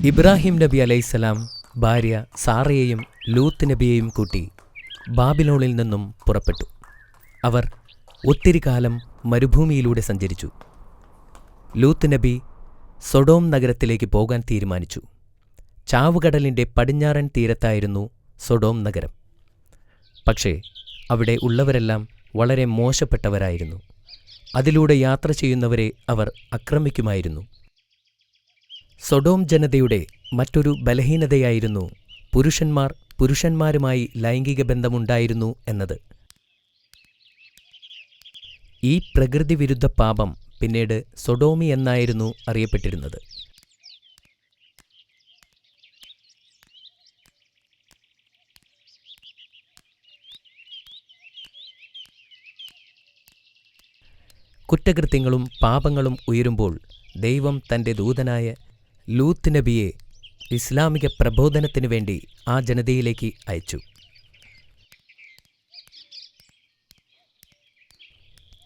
ഇബ്രാഹിം നബി അലൈഹിസ്സലാം ഭാര്യ സാറയെയും ലൂത്ത് നബിയെയും കൂട്ടി ബാബിലോണിൽ നിന്നും പുറപ്പെട്ടു. അവർ ഒത്തിരി കാലം മരുഭൂമിയിലൂടെ സഞ്ചരിച്ചു. ലൂത്ത് നബി സൊഡോം നഗരത്തിലേക്ക് പോകാൻ തീരുമാനിച്ചു. ചാവുകടലിൻ്റെ പടിഞ്ഞാറൻ തീരത്തായിരുന്നു സൊഡോം നഗരം. പക്ഷേ അവിടെ ഉള്ളവരെല്ലാം വളരെ മോശപ്പെട്ടവരായിരുന്നു. അതിലൂടെ യാത്ര ചെയ്യുന്നവരെ അവർ ആക്രമിക്കുമായിരുന്നു. സൊഡോം ജനതയുടെ മറ്റൊരു ബലഹീനതയായിരുന്നു പുരുഷന്മാർ പുരുഷന്മാരുമായി ലൈംഗിക ബന്ധമുണ്ടായിരുന്നു എന്നത്. ഈ പ്രകൃതിവിരുദ്ധ പാപം പിന്നീട് സൊഡോമി എന്നായിരുന്നു അറിയപ്പെട്ടിരുന്നത്. കുറ്റകൃത്യങ്ങളും പാപങ്ങളും ഉയരുമ്പോൾ ദൈവം തൻ്റെ ദൂതനായ ലൂത്ത് നബിയെ ഇസ്ലാമിക പ്രബോധനത്തിനു വേണ്ടി ആ ജനതയിലേക്ക് അയച്ചു.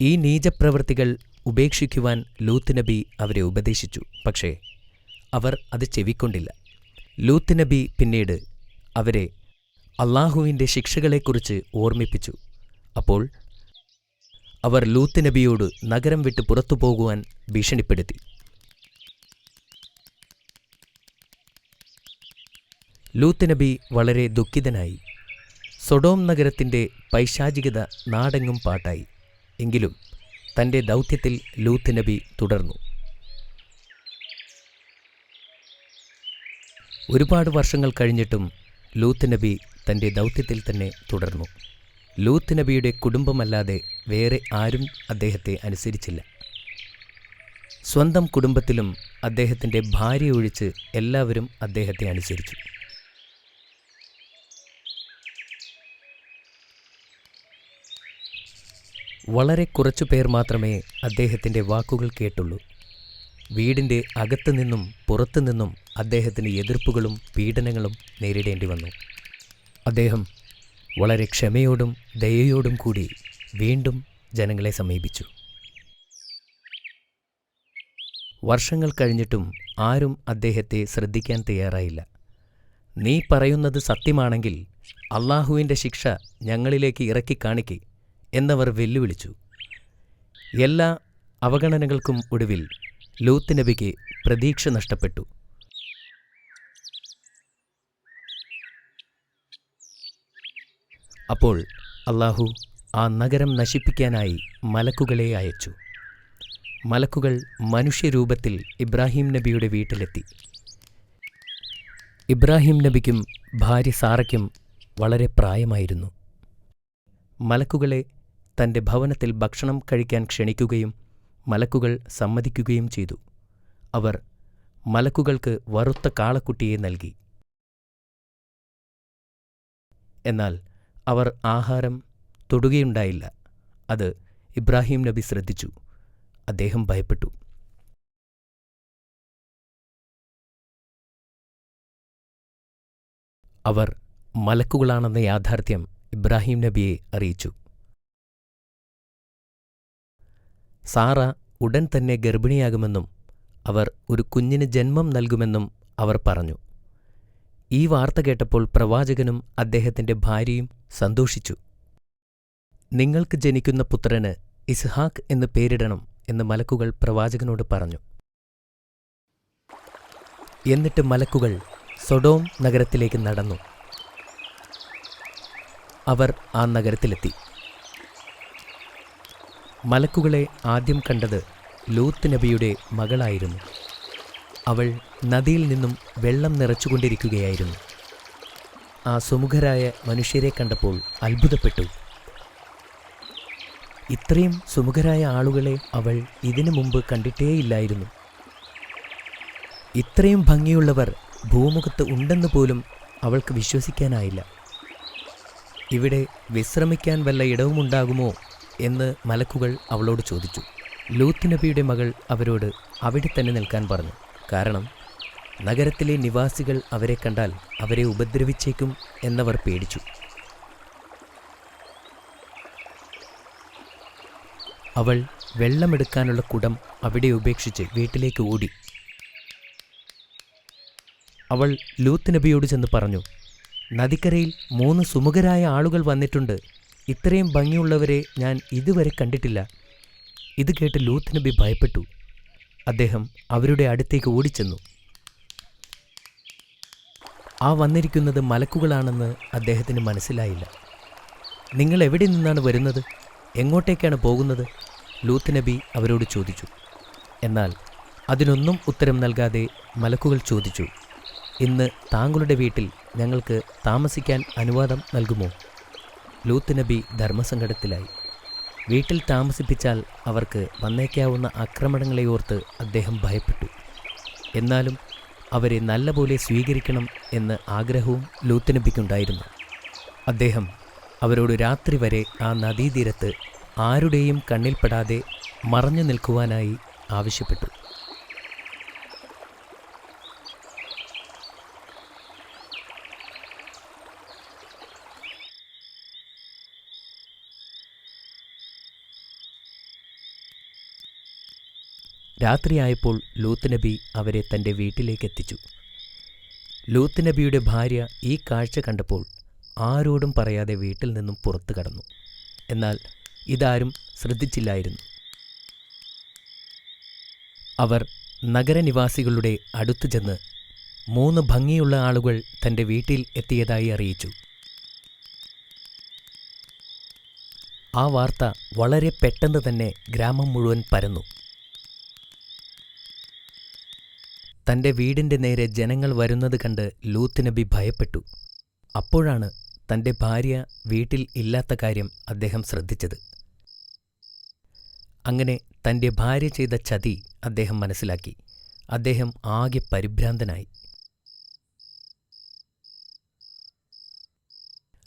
ഈ നീചപ്രവൃത്തികൾ ഉപേക്ഷിക്കുവാൻ ലൂത്ത് നബി അവരെ ഉപദേശിച്ചു. പക്ഷേ അവർ അത് ചെവിക്കൊണ്ടില്ല. ലൂത്ത് നബി പിന്നീട് അവരെ അള്ളാഹുവിൻ്റെ ശിക്ഷകളെക്കുറിച്ച് ഓർമ്മിപ്പിച്ചു. അപ്പോൾ അവർ ലൂത്ത് നബിയോട് നഗരം വിട്ട് പുറത്തു പോകുവാൻ ഭീഷണിപ്പെടുത്തി. ലൂത്ത് നബി വളരെ ദുഃഖിതനായി. സൊഡോം നഗരത്തിൻ്റെ പൈശാചികത നാടെങ്ങും പാട്ടായി. എങ്കിലും തൻ്റെ ദൗത്യത്തിൽ ലൂത്ത് നബി തുടർന്നു. ഒരുപാട് വർഷങ്ങൾ കഴിഞ്ഞിട്ടും ലൂത്ത് നബി തൻ്റെ ദൗത്യത്തിൽ തന്നെ തുടർന്നു. ലൂത്ത് നബിയുടെ കുടുംബമല്ലാതെ വേറെ ആരും അദ്ദേഹത്തെ അനുസരിച്ചില്ല. സ്വന്തം കുടുംബത്തിലും അദ്ദേഹത്തിൻ്റെ ഭാര്യ ഒഴിച്ച് എല്ലാവരും അദ്ദേഹത്തെ അനുസരിച്ചു. വളരെ കുറച്ചു പേർ മാത്രമേ അദ്ദേഹത്തിൻ്റെ വാക്കുകൾ കേട്ടുള്ളൂ. വീടിൻ്റെ അകത്തുനിന്നും പുറത്തുനിന്നും അദ്ദേഹത്തിന് എതിർപ്പുകളും പീഡനങ്ങളും നേരിടേണ്ടി വന്നു. അദ്ദേഹം വളരെ ക്ഷമയോടും ദയയോടും കൂടി വീണ്ടും ജനങ്ങളെ സമീപിച്ചു. വർഷങ്ങൾ കഴിഞ്ഞിട്ടും ആരും അദ്ദേഹത്തെ ശ്രദ്ധിക്കാൻ തയ്യാറായില്ല. നീ പറയുന്നത് സത്യമാണെങ്കിൽ അള്ളാഹുവിൻ്റെ ശിക്ഷ ഞങ്ങളിലേക്ക് ഇറക്കി കാണിക്ക് എന്നവർ വെല്ലുവിളിച്ചു. എല്ലാ അവഗണനകൾക്കും ഒടുവിൽ ലൂത്ത് നബിക്ക് പ്രതീക്ഷ നഷ്ടപ്പെട്ടു. അപ്പോൾ അള്ളാഹു ആ നഗരം നശിപ്പിക്കാനായി മലക്കുകളെ അയച്ചു. മലക്കുകൾ മനുഷ്യരൂപത്തിൽ ഇബ്രാഹിം നബിയുടെ വീട്ടിലെത്തി. ഇബ്രാഹിം നബിക്കും ഭാര്യ സാറയ്ക്കും വളരെ പ്രായമായിരുന്നു. മലക്കുകളെ തൻ്റെ ഭവനത്തിൽ ഭക്ഷണം കഴിക്കാൻ ക്ഷണിക്കുകയും മലക്കുകൾ സമ്മതിക്കുകയും ചെയ്തു. അവർ മലക്കുകൾക്ക് വറുത്ത കാളക്കുട്ടിയെ നൽകി. എന്നാൽ അവർ ആഹാരം തൊടുകയുണ്ടായില്ല. അത് ഇബ്രാഹിം നബി ശ്രദ്ധിച്ചു. അദ്ദേഹം ഭയപ്പെട്ടു. അവർ മലക്കുകളാണെന്ന യാഥാർത്ഥ്യം ഇബ്രാഹിം നബിയെ അറിയിച്ചു. സാറ ഉടൻ തന്നെ ഗർഭിണിയാകുമെന്നും അവർ ഒരു കുഞ്ഞിന് ജന്മം നൽകുമെന്നും അവർ പറഞ്ഞു. ഈ വാർത്ത കേട്ടപ്പോൾ പ്രവാചകനും അദ്ദേഹത്തിൻ്റെ ഭാര്യയും സന്തോഷിച്ചു. നിങ്ങൾക്ക് ജനിക്കുന്ന പുത്രന് ഇസ്ഹാക്ക് എന്ന് പേരിടണം എന്ന് മലക്കുകൾ പ്രവാചകനോട് പറഞ്ഞു. എന്നിട്ട് മലക്കുകൾ സൊഡോം നഗരത്തിലേക്ക് നടന്നു. അവർ ആ നഗരത്തിലെത്തി. മലക്കുകളെ ആദ്യം കണ്ടത് ലൂത്ത് നബിയുടെ മകളായിരുന്നു. അവൾ നദിയിൽ നിന്നും വെള്ളം നിറച്ചുകൊണ്ടിരിക്കുകയായിരുന്നു. ആ സുമുഖരായ മനുഷ്യരെ കണ്ടപ്പോൾ അത്ഭുതപ്പെട്ടു. ഇത്രയും സുമുഖരായ ആളുകളെ അവൾ ഇതിനു മുമ്പ് കണ്ടിട്ടേയില്ലായിരുന്നു. ഇത്രയും ഭംഗിയുള്ളവർ ഭൂമുഖത്ത് ഉണ്ടെന്ന് പോലും അവൾക്ക് വിശ്വസിക്കാനായില്ല. ഇവിടെ വിശ്രമിക്കാൻ വല്ല ഇടവുമുണ്ടാകുമോ എന്ന് മലക്കുകൾ അവളോട് ചോദിച്ചു. ലൂത്ത് നബിയുടെ മകൾ അവരോട് അവിടെ തന്നെ നിൽക്കാൻ പറഞ്ഞു. കാരണം നഗരത്തിലെ നിവാസികൾ അവരെ കണ്ടാൽ അവരെ ഉപദ്രവിച്ചേക്കും എന്നവർ പേടിച്ചു. അവൾ വെള്ളമെടുക്കാനുള്ള കുടം അവിടെ ഉപേക്ഷിച്ച് വീട്ടിലേക്ക് ഓടി. അവൾ ലൂത്ത് നബിയോട് ചെന്ന് പറഞ്ഞു, നദിക്കരയിൽ 3 സുമുഖരായ ആളുകൾ വന്നിട്ടുണ്ട്. ഇത്രയും ഭംഗിയുള്ളവരെ ഞാൻ ഇതുവരെ കണ്ടിട്ടില്ല. ഇത് കേട്ട് ലൂത്ത് നബി ഭയപ്പെട്ടു. അദ്ദേഹം അവരുടെ അടുത്തേക്ക് ഓടിച്ചെന്നു. ആ വന്നിരിക്കുന്നത് മലക്കുകളാണെന്ന് അദ്ദേഹത്തിന് മനസ്സിലായില്ല. നിങ്ങൾ എവിടെ നിന്നാണ് വരുന്നത്? എങ്ങോട്ടേക്കാണ് പോകുന്നത്? ലൂത്ത് നബി അവരോട് ചോദിച്ചു. എന്നാൽ അതിനൊന്നും ഉത്തരം നൽകാതെ മലക്കുകൾ ചോദിച്ചു, ഇന്ന് താങ്കളുടെ വീട്ടിൽ ഞങ്ങൾക്ക് താമസിക്കാൻ അനുവാദം നൽകുമോ? ലൂത്ത് നബി ധർമ്മസങ്കടത്തിലായി. വീട്ടിൽ താമസിപ്പിച്ചാൽ അവർക്ക് വന്നേക്കാവുന്ന ആക്രമണങ്ങളെയോർത്ത് അദ്ദേഹം ഭയപ്പെട്ടു. എന്നാലും അവരെ നല്ലപോലെ സ്വീകരിക്കണം എന്ന ആഗ്രഹവും ലൂത്ത് നബിക്കുണ്ടായിരുന്നു. അദ്ദേഹം അവരോട് രാത്രി വരെ ആ നദീതീരത്ത് ആരുടെയും കണ്ണിൽപ്പെടാതെ മറഞ്ഞു നിൽക്കുവാനായി ആവശ്യപ്പെട്ടു. രാത്രിയായപ്പോൾ ലൂത്ത് നബി അവരെ തൻ്റെ വീട്ടിലേക്കെത്തിച്ചു. ലൂത്ത് നബിയുടെ ഭാര്യ ഈ കാഴ്ച കണ്ടപ്പോൾ ആരോടും പറയാതെ വീട്ടിൽ നിന്നും പുറത്തു കടന്നു. എന്നാൽ ഇതാരും ശ്രദ്ധിച്ചില്ലായിരുന്നു. അവർ നഗരനിവാസികളുടെ അടുത്തു ചെന്ന് 3 ഭംഗിയുള്ള ആളുകൾ തൻ്റെ വീട്ടിൽ എത്തിയതായി അറിയിച്ചു. ആ വാർത്ത വളരെ പെട്ടെന്ന് തന്നെ ഗ്രാമം മുഴുവൻ പരന്നു. തൻ്റെ വീടിൻ്റെ നേരെ ജനങ്ങൾ വരുന്നത് കണ്ട് ലൂത്ത് നബി ഭയപ്പെട്ടു. അപ്പോഴാണ് തൻ്റെ ഭാര്യ വീട്ടിൽ ഇല്ലാത്ത കാര്യം അദ്ദേഹം ശ്രദ്ധിച്ചത്. അങ്ങനെ തൻ്റെ ഭാര്യ ചെയ്ത ചതി അദ്ദേഹം മനസ്സിലാക്കി. അദ്ദേഹം ആകെ പരിഭ്രാന്തനായി.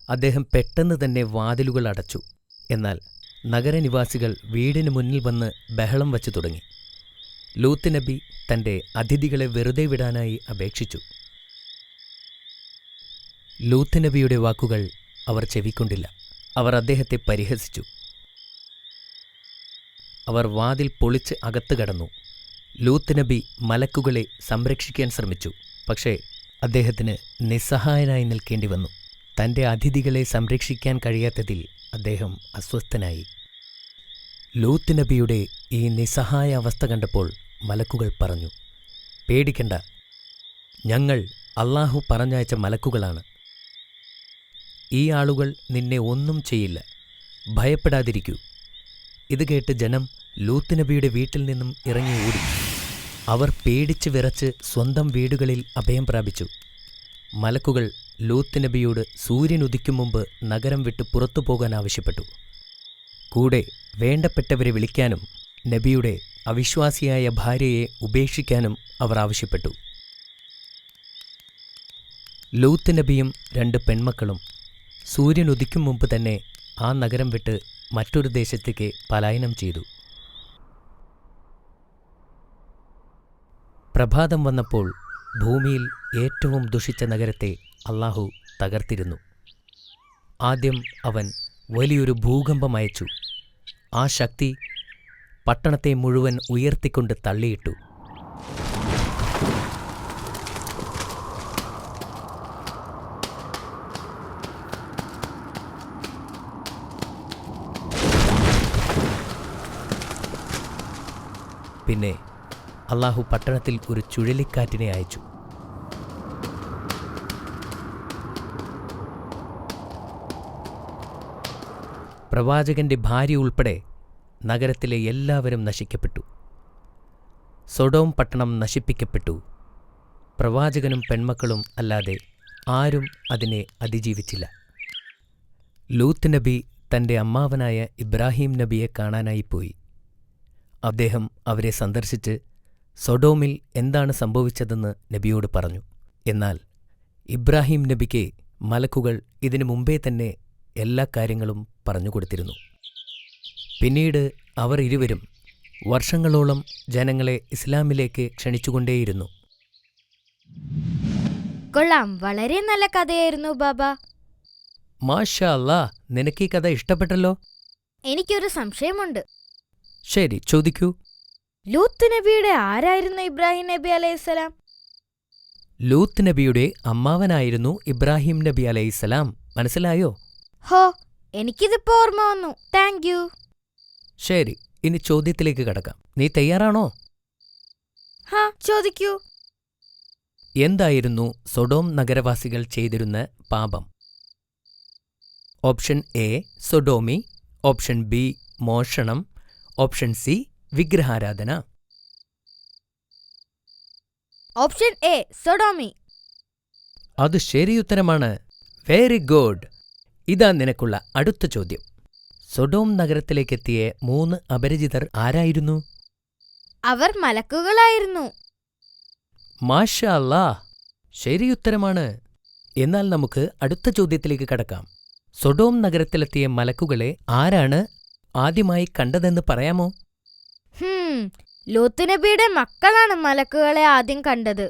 അദ്ദേഹം പെട്ടെന്ന് തന്നെ വാതിലുകൾ അടച്ചു. എന്നാൽ നഗരനിവാസികൾ വീടിന് മുന്നിൽ വന്ന് ബഹളം വച്ചു തുടങ്ങി. ലൂത്ത് നബി തൻ്റെ അതിഥികളെ വെറുതെ വിടാനായി അപേക്ഷിച്ചു. ലൂത്ത് നബിയുടെ വാക്കുകൾ അവർ ചെവിക്കൊണ്ടില്ല. അവർ അദ്ദേഹത്തെ പരിഹസിച്ചു. അവർ വാതിൽ പൊളിച്ച് അകത്ത് കടന്നു. ലൂത്ത് നബി മലക്കുകളെ സംരക്ഷിക്കാൻ ശ്രമിച്ചു. പക്ഷേ അദ്ദേഹത്തിന് നിസ്സഹായനായി നിൽക്കേണ്ടി വന്നു. തൻ്റെ അതിഥികളെ സംരക്ഷിക്കാൻ കഴിയാത്തതിൽ അദ്ദേഹം അസ്വസ്ഥനായി. ലൂത്ത് നബിയുടെ ഈ നിസ്സഹായ അവസ്ഥ കണ്ടപ്പോൾ മലക്കുകൾ പറഞ്ഞു, പേടിക്കണ്ട, ഞങ്ങൾ അല്ലാഹു പറഞ്ഞയച്ച മലക്കുകളാണ്. ഈ ആളുകൾ നിന്നെ ഒന്നും ചെയ്യില്ല, ഭയപ്പെടാതിരിക്കൂ. ഇത് കേട്ട് ജനം ലൂത്ത് നബിയുടെ വീട്ടിൽ നിന്നും ഇറങ്ങി ഓടി. അവർ പേടിച്ച് വിറച്ച് സ്വന്തം വീടുകളിൽ അഭയം പ്രാപിച്ചു. മലക്കുകൾ ലൂത്ത് നബിയോട് സൂര്യൻ ഉദിക്കും മുമ്പ് നഗരം വിട്ട് പുറത്തു പോകാൻ ആവശ്യപ്പെട്ടു. കൂടെ വേണ്ടപ്പെട്ടവരെ വിളിക്കാനും നബിയുടെ അവിശ്വാസിയായ ഭാര്യയെ ഉപേക്ഷിക്കാനും അവർ ആവശ്യപ്പെട്ടു. ലൂത്ത് നബിയും 2 പെൺമക്കളും സൂര്യൻ ഉദിക്കും മുമ്പ് തന്നെ ആ നഗരം വിട്ട് മറ്റൊരു ദേശത്തേക്ക് പലായനം ചെയ്തു. പ്രഭാതം വന്നപ്പോൾ ഭൂമിയിൽ ഏറ്റവും ദുഷിച്ച നഗരത്തെ അല്ലാഹു തകർത്തിരുന്നു. ആദ്യം അവൻ വലിയൊരു ഭൂകമ്പം അയച്ചു. ആ ശക്തി പട്ടണത്തെ മുഴുവൻ ഉയർത്തിക്കൊണ്ട് തള്ളിയിട്ടു. പിന്നെ അല്ലാഹു പട്ടണത്തിൽ ഒരു ചുഴലിക്കാറ്റിനെ അയച്ചു. പ്രവാചകന്റെ ഭാര്യ ഉൾപ്പെടെ നഗരത്തിലെ എല്ലാവരും നശിക്കപ്പെട്ടു. സൊഡോം പട്ടണം നശിപ്പിക്കപ്പെട്ടു. പ്രവാചകനും പെൺമക്കളും അല്ലാതെ ആരും അതിനെ അതിജീവിച്ചില്ല. ലൂത്ത് നബി തൻ്റെ അമ്മാവനായ ഇബ്രാഹിം നബിയെ കാണാനായി പോയി. അദ്ദേഹം അവരെ സന്ദർശിച്ച് സൊഡോമിൽ എന്താണ് സംഭവിച്ചതെന്ന് നബിയോട് പറഞ്ഞു. എന്നാൽ ഇബ്രാഹിം നബിക്ക് മലക്കുകൾ ഇതിനു മുമ്പേ തന്നെ എല്ലാ കാര്യങ്ങളും പറഞ്ഞുകൊടുത്തിരുന്നു. പിന്നീട് അവർ ഇരുവരും വർഷങ്ങളോളം ജനങ്ങളെ ഇസ്ലാമിലേക്ക് ക്ഷണിച്ചുകൊണ്ടേയിരുന്നു. കൊള്ളാം, വളരെ നല്ല കഥയായിരുന്നു ബാബ. മാഷാ അല്ലാ, നിനക്ക് ഈ കഥ ഇഷ്ടപ്പെട്ടല്ലോ. എനിക്കൊരു സംശയമുണ്ട്. ശരി, ചോദിക്കൂ. ലൂത്ത് നബിയുടെ ആരായിരുന്നു ഇബ്രാഹിം നബി അലൈഹിസ്സലാം? ലൂത്ത് നബിയുടെ അമ്മാവനായിരുന്നു ഇബ്രാഹിം നബി അലൈഹിസ്സലാം. മനസ്സിലായോ? ഹോ, എനിക്കിതിപ്പോ ഓർമ്മ വന്നു. Thank you. ശരി, ഇനി ചോദ്യത്തിലേക്ക് കടക്കാം. നീ തയ്യാറാണോ? ഹാ, ചോദിക്കൂ. എന്തായിരുന്നു സൊഡോം നഗരവാസികൾ ചെയ്തിരുന്ന പാപം? Option A sodomy, option B മോഷണം, ഓപ്ഷൻ സി വിഗ്രഹാരാധന. Option A sodomy. അത് ശരിയുത്തരമാണ്. Very good. ഇതാ നിനക്കുള്ള അടുത്ത ചോദ്യം. സൊഡോം നഗരത്തിലേക്കെത്തിയ 3 അപരിചിതർ ആരായിരുന്നു? അവർ മലക്കുകളായിരുന്നു. മാഷാ അല്ലാ, ശരിയുത്തരമാണ്. എന്നാൽ നമുക്ക് അടുത്ത ചോദ്യത്തിലേക്ക് കടക്കാം. സൊഡോം നഗരത്തിലെത്തിയ മലക്കുകളെ ആരാണ് ആദ്യമായി കണ്ടതെന്ന് പറയാമോ? ലൂത്ത് നബിയുടെ മക്കളാണ് മലക്കുകളെ ആദ്യം കണ്ടത്.